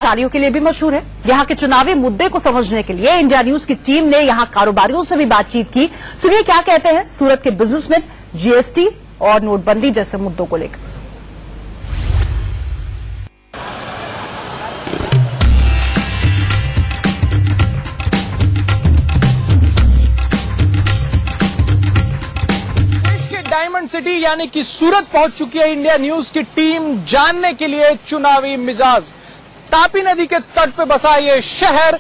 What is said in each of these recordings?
कार्यों के लिए भी मशहूर है। यहाँ के चुनावी मुद्दे को समझने के लिए इंडिया न्यूज की टीम ने यहाँ कारोबारियों से भी बातचीत की। सुनिए क्या कहते हैं सूरत के बिजनेसमैन जीएसटी और नोटबंदी जैसे मुद्दों को लेकर। डायमंड सिटी यानी कि सूरत पहुंच चुकी है इंडिया न्यूज की टीम जानने के लिए चुनावी मिजाज। तापी नदी के तट पे बसा ये शहर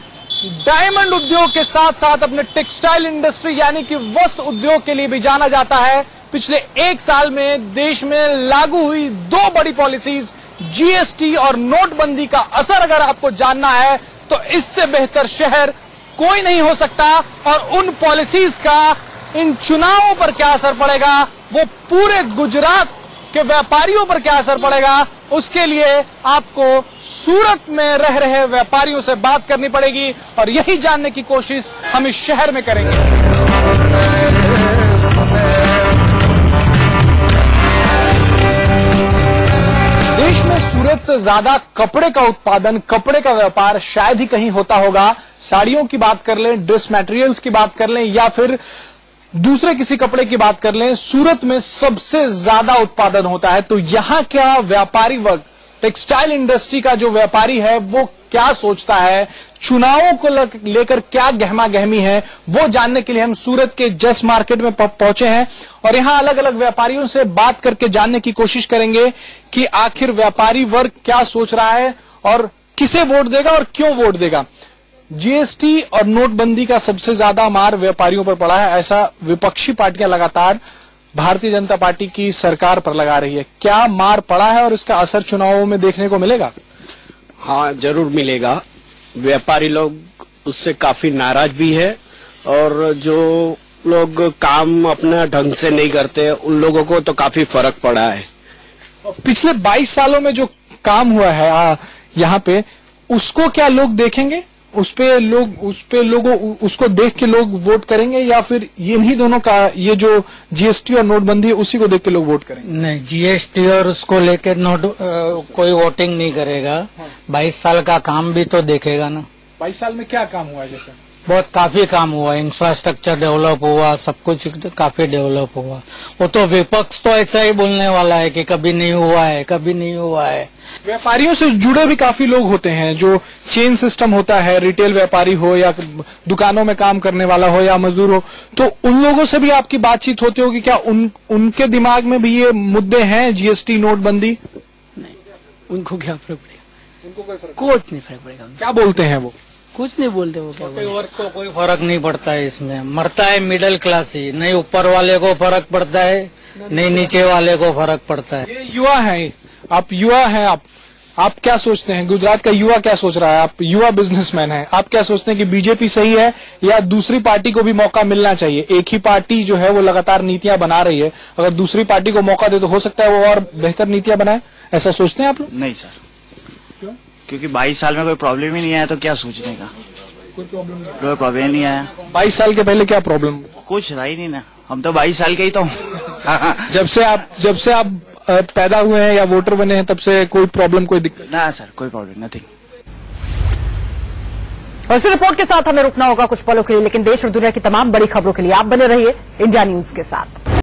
डायमंड उद्योग के साथ साथ अपने टेक्सटाइल इंडस्ट्री यानी कि वस्त्र उद्योग के लिए भी जाना जाता है। पिछले एक साल में देश में लागू हुई दो बड़ी पॉलिसीज जीएसटी और नोटबंदी का असर अगर आपको जानना है तो इससे बेहतर शहर कोई नहीं हो सकता। और उन पॉलिसीज का इन चुनावों पर क्या असर पड़ेगा, वो पूरे गुजरात के व्यापारियों पर क्या असर पड़ेगा, उसके लिए आपको सूरत में रह रहे व्यापारियों से बात करनी पड़ेगी और यही जानने की कोशिश हम इस शहर में करेंगे। देश में सूरत से ज्यादा कपड़े का उत्पादन, कपड़े का व्यापार शायद ही कहीं होता होगा। साड़ियों की बात कर लें, ड्रेस मटेरियल्स की बात कर लें या फिर दूसरे किसी कपड़े की बात कर लें, सूरत में सबसे ज्यादा उत्पादन होता है। तो यहां क्या व्यापारी वर्ग, टेक्सटाइल इंडस्ट्री का जो व्यापारी है वो क्या सोचता है, चुनावों को लेकर क्या गहमा गहमी है, वो जानने के लिए हम सूरत के जस मार्केट में पहुंचे हैं और यहां अलग अलग व्यापारियों से बात करके जानने की कोशिश करेंगे कि आखिर व्यापारी वर्ग क्या सोच रहा है और किसे वोट देगा और क्यों वोट देगा। जीएसटी और नोटबंदी का सबसे ज्यादा मार व्यापारियों पर पड़ा है, ऐसा विपक्षी पार्टियां लगातार भारतीय जनता पार्टी की सरकार पर लगा रही है। क्या मार पड़ा है और इसका असर चुनावों में देखने को मिलेगा? हाँ, जरूर मिलेगा। व्यापारी लोग उससे काफी नाराज भी है और जो लोग काम अपना ढंग से नहीं करते उन लोगों को तो काफी फर्क पड़ा है। पिछले 22 सालों में जो काम हुआ है यहाँ पे, उसको क्या लोग देखेंगे? उसको देख के लोग वोट करेंगे या फिर इन्हीं दोनों का, ये जो जीएसटी और नोटबंदी है उसी को देख के लोग वोट करेंगे? नहीं, जीएसटी और उसको लेके कोई वोटिंग नहीं करेगा। 22 साल का काम भी तो देखेगा ना। 22 साल में क्या काम हुआ है? जैसे बहुत काफी काम हुआ, इंफ्रास्ट्रक्चर डेवलप हुआ, सब कुछ काफी डेवलप हुआ। वो तो विपक्ष तो ऐसा ही बोलने वाला है कि कभी नहीं हुआ है, कभी नहीं हुआ है। व्यापारियों से जुड़े भी काफी लोग होते हैं, जो चेन सिस्टम होता है, रिटेल व्यापारी हो या दुकानों में काम करने वाला हो या मजदूर हो, तो उन लोगों से भी आपकी बातचीत होती होगी। क्या उनके दिमाग में भी ये मुद्दे हैं, जीएसटी नोटबंदी? नहीं, उनको क्या फर्क पड़ेगा? उनको कोई फर्क कुछ नहीं फर्क पड़ेगा। क्या बोलते हैं वो? कुछ नहीं बोलते वो। क्या वर्ग को कोई फर्क नहीं पड़ता है इसमें। मरता है मिडिल क्लास ही, नहीं ऊपर वाले को फर्क पड़ता है, नहीं नीचे वाले को फर्क पड़ता है। ये युवा है, आप युवा हैं, आप क्या सोचते हैं? गुजरात का युवा क्या सोच रहा है? आप युवा बिजनेसमैन हैं, आप क्या सोचते हैं कि बीजेपी सही है या दूसरी पार्टी को भी मौका मिलना चाहिए? एक ही पार्टी जो है वो लगातार नीतियां बना रही है, अगर दूसरी पार्टी को मौका दे तो हो सकता है वो और बेहतर नीतियां बनाए, ऐसा सोचते हैं आप लोग? नहीं सर, क्योंकि 22 साल में कोई प्रॉब्लम ही नहीं आया तो क्या सोचने का? कोई प्रॉब्लम नहीं आया। 22 साल के पहले क्या प्रॉब्लम? कुछ रहा ही नहीं ना, हम तो 22 साल के ही तो। जब से आप पैदा हुए हैं या वोटर बने हैं तब से कोई प्रॉब्लम, कोई दिक्कत? ना सर, कोई प्रॉब्लम नथिंग। और इस रिपोर्ट के साथ हमें रुकना होगा कुछ पलों के लिए, लेकिन देश और दुनिया की तमाम बड़ी खबरों के लिए आप बने रहिए इंडिया न्यूज के साथ।